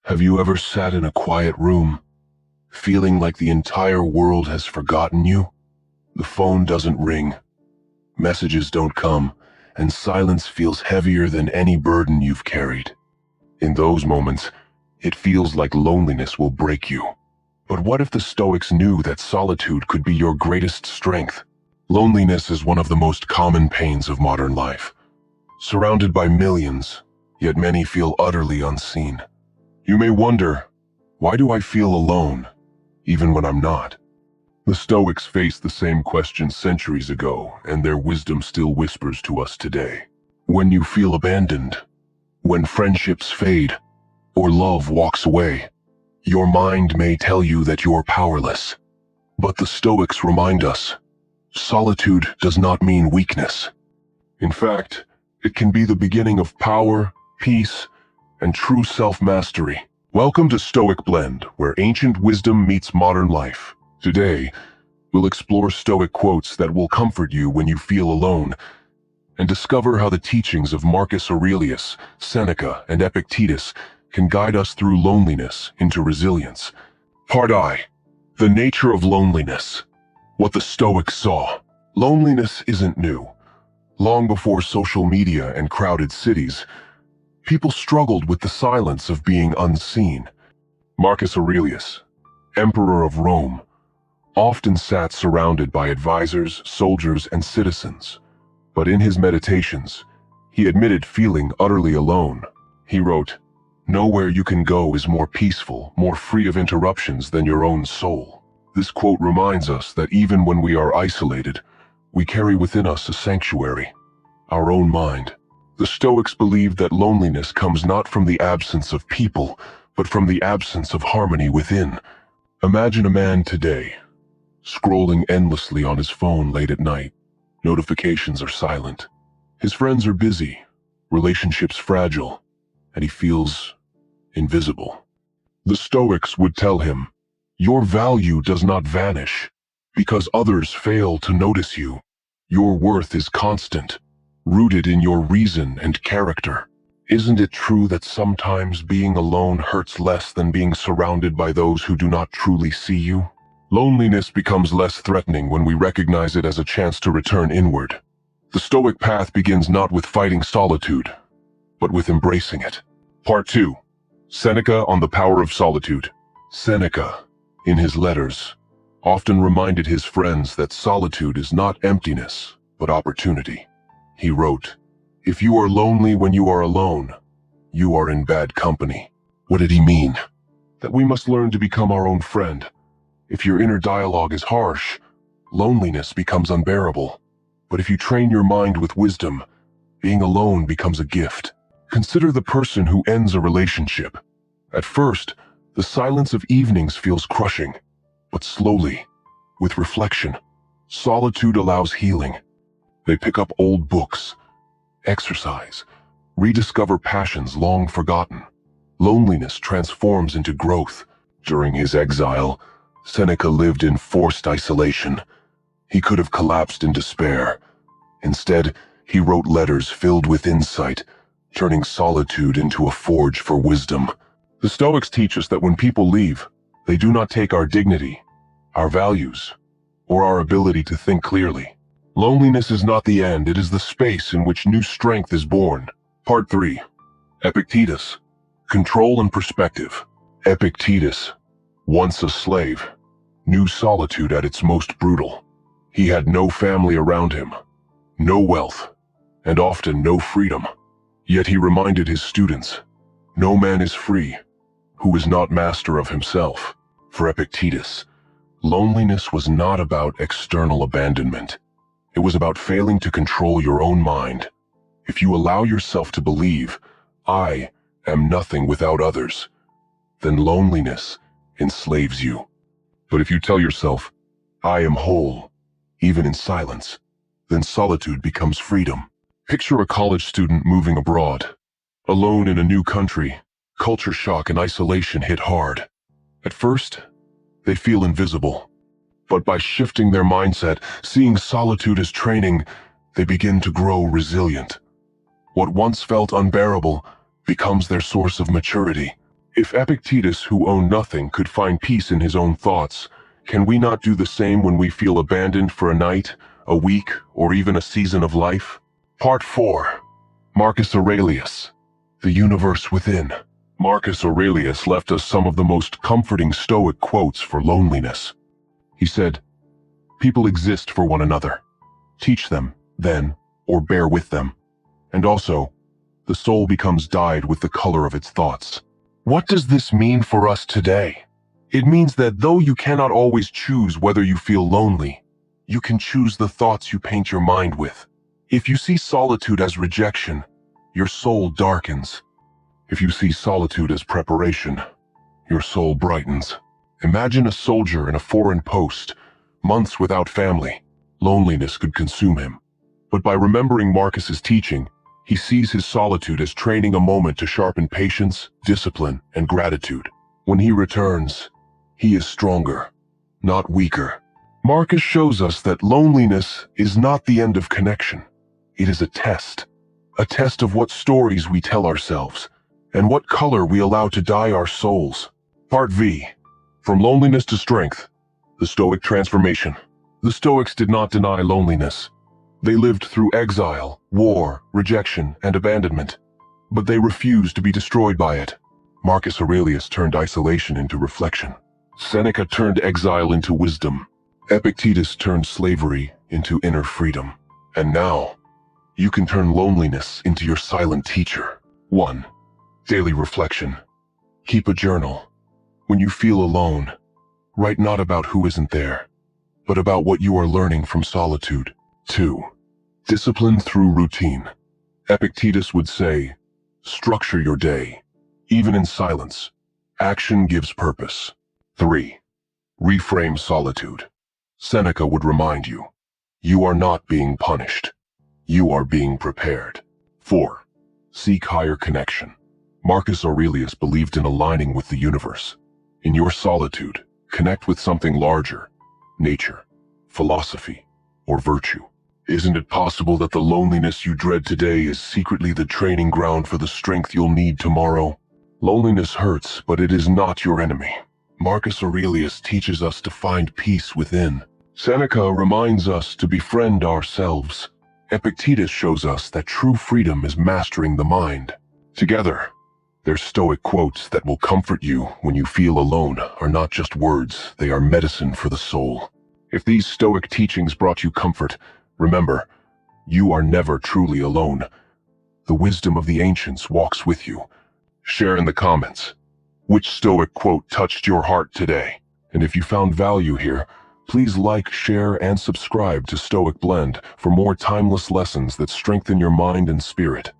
Have you ever sat in a quiet room, feeling like the entire world has forgotten you? The phone doesn't ring, messages don't come, and silence feels heavier than any burden you've carried. In those moments, it feels like loneliness will break you. But what if the Stoics knew that solitude could be your greatest strength? Loneliness is one of the most common pains of modern life. Surrounded by millions, yet many feel utterly unseen. You may wonder, why do I feel alone, even when I'm not? The Stoics faced the same question centuries ago, and their wisdom still whispers to us today. When you feel abandoned, when friendships fade, or love walks away, your mind may tell you that you're powerless. But the Stoics remind us, solitude does not mean weakness. In fact, it can be the beginning of power, peace, and true self-mastery. Welcome to Stoic Blend, where ancient wisdom meets modern life. Today, we'll explore Stoic quotes that will comfort you when you feel alone, and discover how the teachings of Marcus Aurelius, Seneca, and Epictetus can guide us through loneliness into resilience. Part I. The nature of loneliness. What the Stoics saw. Loneliness isn't new. Long before social media and crowded cities, people struggled with the silence of being unseen. Marcus Aurelius, Emperor of Rome, often sat surrounded by advisors, soldiers, and citizens. But in his meditations, he admitted feeling utterly alone. He wrote, "Nowhere you can go is more peaceful, more free of interruptions than your own soul." This quote reminds us that even when we are isolated, we carry within us a sanctuary, our own mind. The Stoics believed that loneliness comes not from the absence of people, but from the absence of harmony within. Imagine a man today, scrolling endlessly on his phone late at night. Notifications are silent. His friends are busy, relationships fragile, and he feels invisible. The Stoics would tell him, your value does not vanish because others fail to notice you. Your worth is constant, rooted in your reason and character. Isn't it true that sometimes being alone hurts less than being surrounded by those who do not truly see you? Loneliness becomes less threatening when we recognize it as a chance to return inward. The Stoic path begins not with fighting solitude, but with embracing it. Part 2. Seneca on the power of solitude. Seneca, in his letters, often reminded his friends that solitude is not emptiness, but opportunity. He wrote, "If you are lonely when you are alone, you are in bad company." What did he mean? That we must learn to become our own friend. If your inner dialogue is harsh, loneliness becomes unbearable. But if you train your mind with wisdom, being alone becomes a gift. Consider the person who ends a relationship. At first, the silence of evenings feels crushing, but slowly, with reflection, solitude allows healing. They pick up old books, exercise, rediscover passions long forgotten. Loneliness transforms into growth. During his exile, Seneca lived in forced isolation. He could have collapsed in despair. Instead, he wrote letters filled with insight, turning solitude into a forge for wisdom. The Stoics teach us that when people leave, they do not take our dignity, our values, or our ability to think clearly. Loneliness is not the end, it is the space in which new strength is born. Part 3. Epictetus. Control and perspective. Epictetus, once a slave, knew solitude at its most brutal. He had no family around him, no wealth, and often no freedom. Yet he reminded his students, no man is free who is not master of himself. For Epictetus, loneliness was not about external abandonment. It was about failing to control your own mind. If you allow yourself to believe, I am nothing without others, then loneliness enslaves you. But if you tell yourself, I am whole, even in silence, then solitude becomes freedom. Picture a college student moving abroad. Alone in a new country, culture shock and isolation hit hard. At first, they feel invisible. But by shifting their mindset, seeing solitude as training, they begin to grow resilient. What once felt unbearable becomes their source of maturity. If Epictetus, who owned nothing, could find peace in his own thoughts, can we not do the same when we feel abandoned for a night, a week, or even a season of life? Part 4. Marcus Aurelius. The Universe Within. Marcus Aurelius left us some of the most comforting Stoic quotes for loneliness. He said, "People exist for one another. Teach them, then, or bear with them. And also, the soul becomes dyed with the color of its thoughts." What does this mean for us today? It means that though you cannot always choose whether you feel lonely, you can choose the thoughts you paint your mind with. If you see solitude as rejection, your soul darkens. If you see solitude as preparation, your soul brightens. Imagine a soldier in a foreign post, months without family. Loneliness could consume him. But by remembering Marcus's teaching, he sees his solitude as training a moment to sharpen patience, discipline, and gratitude. When he returns, he is stronger, not weaker. Marcus shows us that loneliness is not the end of connection. It is a test of what stories we tell ourselves, and what color we allow to dye our souls. Part V. From loneliness to strength. The Stoic transformation. The Stoics did not deny loneliness. They lived through exile, war, rejection, and abandonment. But they refused to be destroyed by it. Marcus Aurelius turned isolation into reflection. Seneca turned exile into wisdom. Epictetus turned slavery into inner freedom. And now, you can turn loneliness into your silent teacher. 1. Daily reflection. Keep a journal. When you feel alone, write not about who isn't there, but about what you are learning from solitude. 2. Discipline through routine. Epictetus would say, structure your day. Even in silence, action gives purpose. 3. Reframe solitude. Seneca would remind you, you are not being punished. You are being prepared. 4. Seek higher connection. Marcus Aurelius believed in aligning with the universe. In your solitude, connect with something larger, nature, philosophy, or virtue. Isn't it possible that the loneliness you dread today is secretly the training ground for the strength you'll need tomorrow? Loneliness hurts, but it is not your enemy. Marcus Aurelius teaches us to find peace within. Seneca reminds us to befriend ourselves. Epictetus shows us that true freedom is mastering the mind. Together, their Stoic quotes that will comfort you when you feel alone are not just words, they are medicine for the soul. If these Stoic teachings brought you comfort, remember, you are never truly alone. The wisdom of the ancients walks with you. Share in the comments which Stoic quote touched your heart today. And if you found value here, please like, share, and subscribe to Stoic Blend for more timeless lessons that strengthen your mind and spirit.